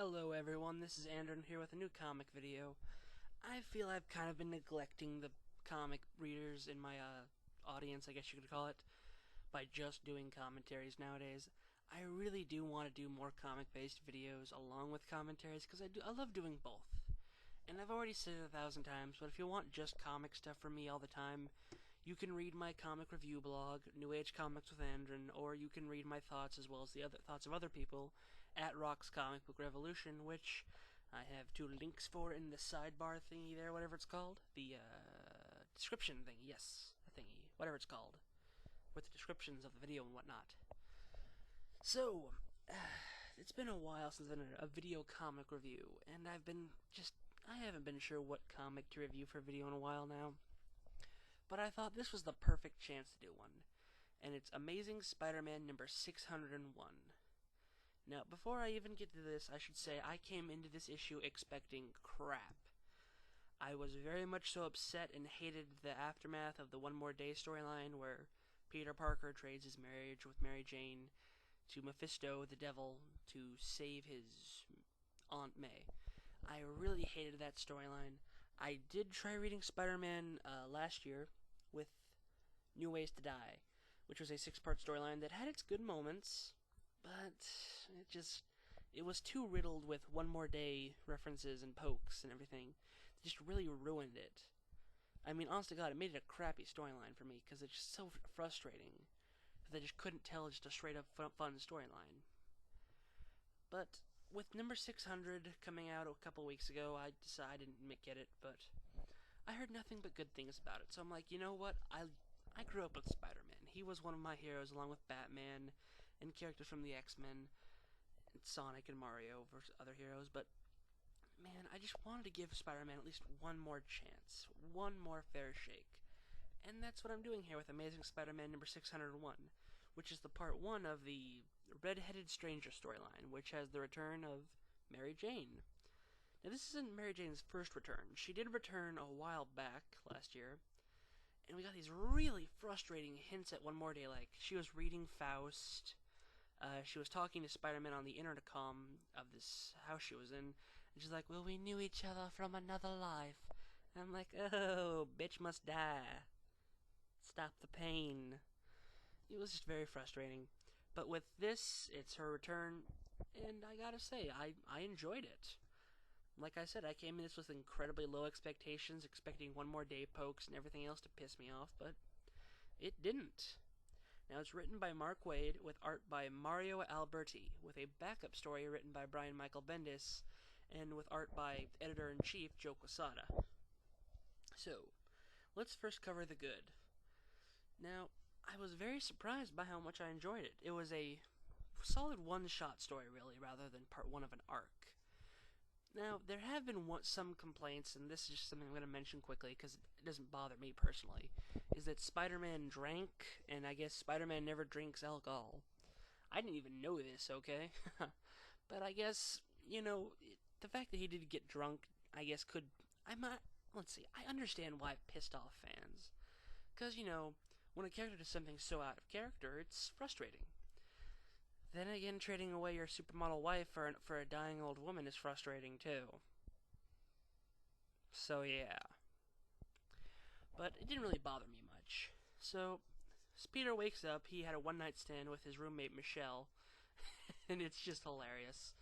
Hello everyone, this is Andrew here with a new comic video. I feel I've kind of been neglecting the comic readers in my audience, I guess you could call it, by just doing commentaries nowadays. I really do want to do more comic-based videos along with commentaries because I love doing both. And I've already said it 1,000 times, but if you want just comic stuff from me all the time, you can read my comic review blog, New Age Comics with Andron, or you can read my thoughts as well as the other thoughts of other people at Rock's Comic Book Revolution, which I have two links for in the sidebar thingy there, whatever it's called. The description thingy, yes, a thingy, whatever it's called, with the descriptions of the video and whatnot. So, it's been a while since I've done a video comic review, and I haven't been sure what comic to review for a video in a while now. But I thought this was the perfect chance to do one, and it's Amazing Spider-Man number 601. Now, before I even get to this, I should say I came into this issue expecting crap. I was very much so upset and hated the aftermath of the One More Day storyline where Peter Parker trades his marriage with Mary Jane to Mephisto, the devil, to save his Aunt May. I really hated that storyline. I did try reading Spider-Man last year with New Ways to Die, which was a 6-part storyline that had its good moments, but it was too riddled with One More Day references and pokes and everything. It just really ruined it. I mean, honest to God, it made it a crappy storyline for me because it's just so frustrating that I just couldn't tell just a straight up fun storyline. But with number 600 coming out a couple weeks ago, I decided I didn't get it, but I heard nothing but good things about it. So I'm like, you know what? I grew up with Spider-Man. He was one of my heroes along with Batman and characters from the X-Men, and Sonic and Mario versus other heroes. But man, I just wanted to give Spider-Man at least one more chance, one more fair shake. And that's what I'm doing here with Amazing Spider-Man number 601, which is the part 1 of the Red-Headed Stranger storyline, which has the return of Mary Jane. Now, this isn't Mary Jane's first return. She did return a while back last year, and we got these really frustrating hints at One More Day, like she was reading Faust, she was talking to Spider-Man on the intercom of this house she was in, and she's like, well, we knew each other from another life. And I'm like, oh, bitch must die. Stop the pain. It was just very frustrating. But with this, it's her return, and I gotta say, I enjoyed it. Like I said, I came in this with incredibly low expectations, expecting One More Day pokes and everything else to piss me off, but it didn't. Now, it's written by Mark Waid, with art by Mario Alberti, with a backup story written by Brian Michael Bendis, and with art by Editor-in-Chief Joe Quesada. So, let's first cover the good. Now, I was very surprised by how much I enjoyed it. It was a solid one-shot story, really, rather than part 1 of an arc. Now, there have been some complaints, and this is just something I'm going to mention quickly because it doesn't bother me personally, is that Spider-Man drank, and I guess Spider-Man never drinks alcohol. I didn't even know this, okay? But I guess, the fact that he did get drunk, I guess let's see, I understand why it pissed off fans. Because, when a character does something so out of character, it's frustrating. Then again, trading away your supermodel wife for a dying old woman is frustrating too. So yeah. But it didn't really bother me much. So, as Peter wakes up, he had a one-night stand with his roommate Michelle, and it's just hilarious.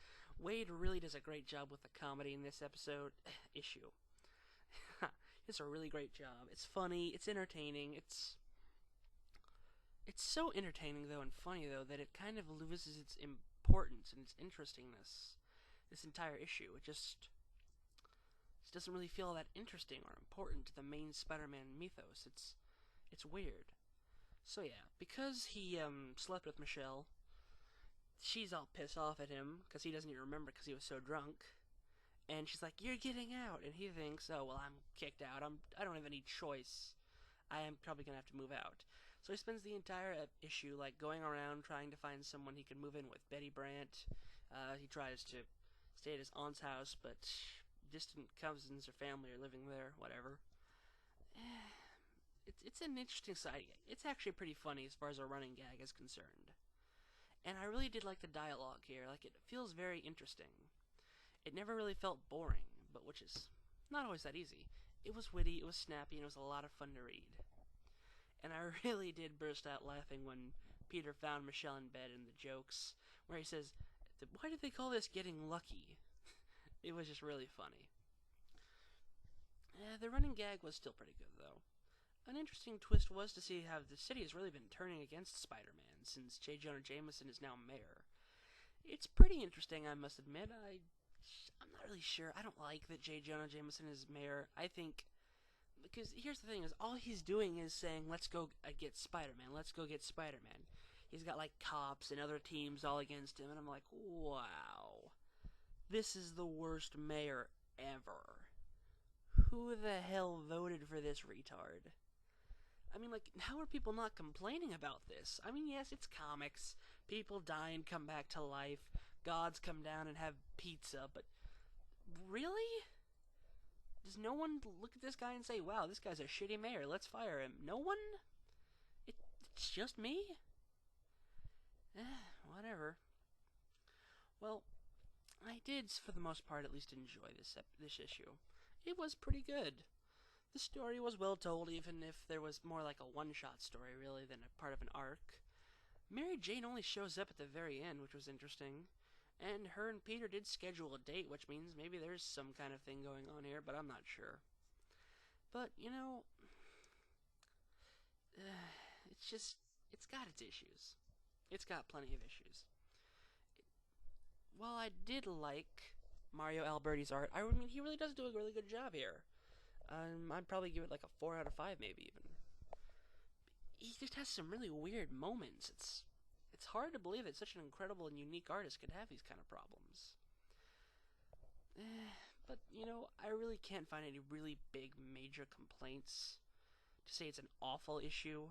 Waid really does a great job with the comedy in this issue. It's a really great job. It's funny, it's entertaining, It's so entertaining, though, and funny, though, that it kind of loses its importance and its interestingness. This entire issue, it just doesn't really feel that interesting or important to the main Spider-Man mythos. It's weird. So yeah, because he slept with Michelle, she's all pissed off at him because he doesn't even remember because he was so drunk. And she's like, "You're getting out," and he thinks, "Oh well, I'm kicked out. I don't have any choice. I am probably gonna have to move out." So he spends the entire issue going around trying to find someone he can move in with. Betty Brant. He tries to stay at his aunt's house, but distant cousins or family are living there. Whatever. It's an interesting side gag. It's actually pretty funny as far as a running gag is concerned. And I really did like the dialogue here. It feels very interesting. It never really felt boring, but which is not always that easy. It was witty, it was snappy, and it was a lot of fun to read. And I really did burst out laughing when Peter found Michelle in bed and the jokes, where he says, "Why did they call this getting lucky?" It was just really funny. The running gag was still pretty good, though. An interesting twist was to see how the city has really been turning against Spider-Man since J. Jonah Jameson is now mayor. It's pretty interesting, I must admit. I'm not really sure. I don't like that J. Jonah Jameson is mayor. I think because here's the thing: is all he's doing is saying, "Let's go get Spider-Man. Let's go get Spider-Man." He's got like cops and other teams all against him, and I'm like, wow, this is the worst mayor ever. Who the hell voted for this retard? I mean, like, how are people not complaining about this? I mean, yes, it's comics. People die and come back to life. Gods come down and have pizza, but really? Does no one look at this guy and say, wow, this guy's a shitty mayor, let's fire him? No one? It's just me? Whatever. Well, I did, for the most part, at least enjoy this issue. It was pretty good. The story was well told, even if there was more like a one-shot story, really, than a part of an arc. Mary Jane only shows up at the very end, which was interesting. And her and Peter did schedule a date, which means maybe there's some kind of thing going on here, but I'm not sure. But, you know, it's got its issues. It's got plenty of issues. While I did like Mario Alberti's art, I mean, he really does do a really good job here. I'd probably give it like a 4 out of 5, maybe even. He just has some really weird moments. It's hard to believe that such an incredible and unique artist could have these kind of problems. But, you know, I really can't find any really big, major complaints to say it's an awful issue.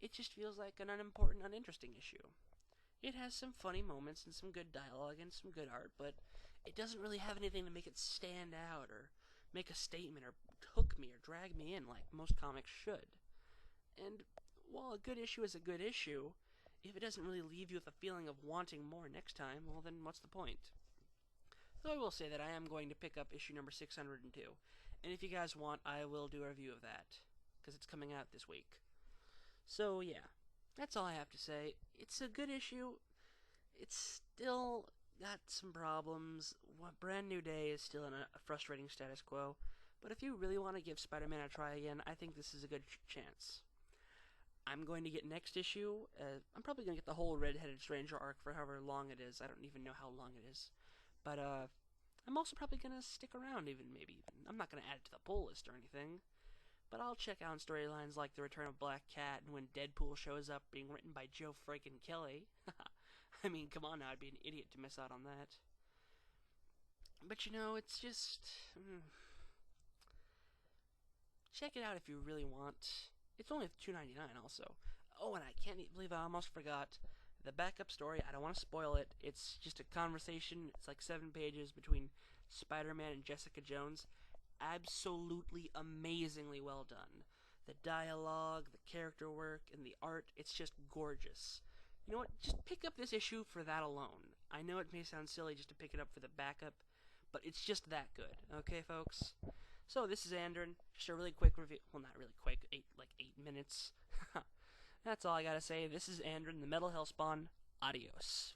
It just feels like an unimportant, uninteresting issue. It has some funny moments and some good dialogue and some good art, but it doesn't really have anything to make it stand out or make a statement or hook me or drag me in like most comics should. And while a good issue is a good issue, if it doesn't really leave you with a feeling of wanting more next time, well then what's the point? So I will say that I am going to pick up issue number 602, and if you guys want, I will do a review of that, because it's coming out this week. So yeah, that's all I have to say. It's a good issue. It's still got some problems. Brand New Day is still in a frustrating status quo, but if you really want to give Spider-Man a try again, I think this is a good chance. I'm going to get next issue. I'm probably going to get the whole Red-Headed Stranger arc for however long it is. I don't even know how long it is. But I'm also probably going to stick around maybe. I'm not going to add it to the pull list or anything. But I'll check out storylines like The Return of Black Cat and when Deadpool shows up, being written by Joe freaking Kelly. I mean, come on now, I'd be an idiot to miss out on that. But you know, it's just... check it out if you really want. It's only $2.99 also. Oh, and I can't believe I almost forgot. The backup story, I don't want to spoil it. It's just a conversation. It's like 7 pages between Spider-Man and Jessica Jones. Absolutely amazingly well done. The dialogue, the character work, and the art, it's just gorgeous. You know what? Just pick up this issue for that alone. I know it may sound silly just to pick it up for the backup, but it's just that good. Okay, folks? So this is Andron. Just a really quick review. Well, not really quick. 8 minutes. That's all I gotta say. This is Andron, the Metal Hellspawn. Adios.